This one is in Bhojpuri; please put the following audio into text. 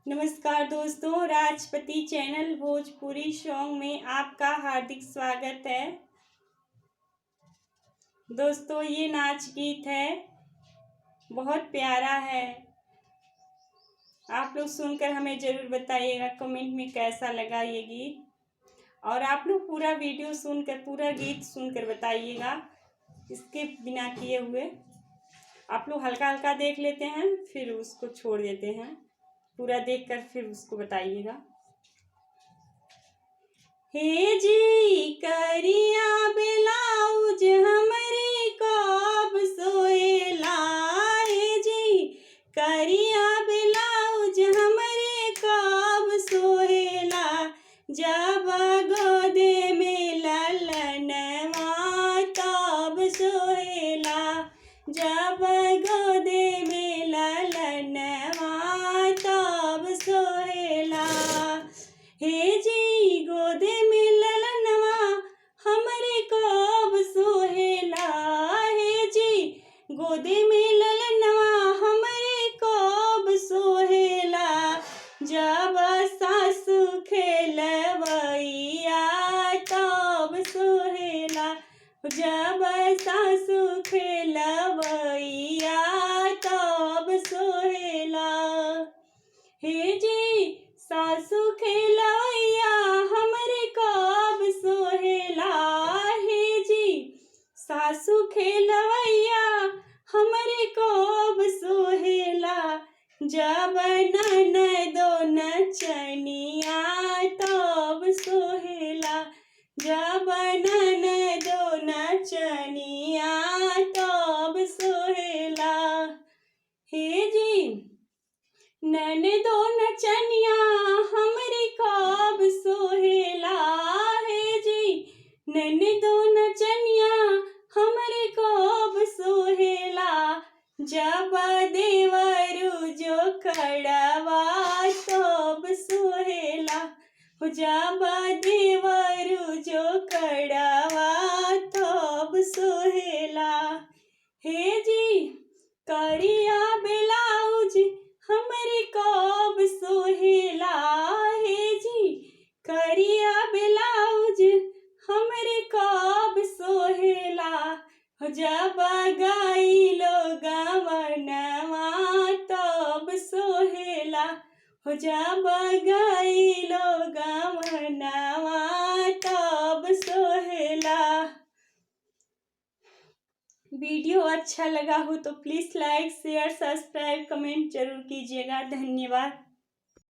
नमस्कार दोस्तों, राजपति चैनल भोजपुरी सॉन्ग में आपका हार्दिक स्वागत है। दोस्तों, ये नाच गीत है, बहुत प्यारा है। आप लोग सुनकर हमें ज़रूर बताइएगा कमेंट में कैसा लगा ये गीत। और आप लोग पूरा वीडियो सुनकर, पूरा गीत सुनकर बताइएगा, इसके बिना किए हुए। आप लोग हल्का हल्का देख लेते हैं, फिर उसको छोड़ देते हैं। पूरा देखकर फिर उसको बताइएगा। हे जी करिया ब्लाउज हमरे कब सोएला, हे जी करिया ब्लाउज हमरे कब सोएला, जब गोदे में ललनवा तब सोएला, जब गोदे में ललनवा तब सोएला। हे जी गोदे में ललनवा हमरे कब सोहेला, हे जी गोदे में ललनवा हमरे कब सोहेला, जब सासु खेलवैया तब सोहेला, जब सासु खेलवैया तब सोहेला। हे जी सासु खेलवैया हमरे कब सोहेला, हे जी सासु खेलवैया हमरे कब सोहेला, जब ननदो नचनिया तब सोहेला, जब ननदो नचनिया तब सोहेला। हे जी ननदो नचनिया हमरे कब सोहेला, हे जी ननदो नचनिया हमरे कब सोहेला, जब देवरु जो खड़वा तब सोहेला, जब देवरु जो खड़वा तब सोहेला। हे जी करिया ब्लाउज हमरे कब सोहेला, हे जी करिया ब्लाउज हमरे कब सोहेला, जब गाइलो गवनवा तब सोहेला, जब गाइलो गवनवा तब सोहेला। वीडियो अच्छा लगा हो तो please like, share, subscribe, comment जरूर कीजिएगा। धन्यवाद।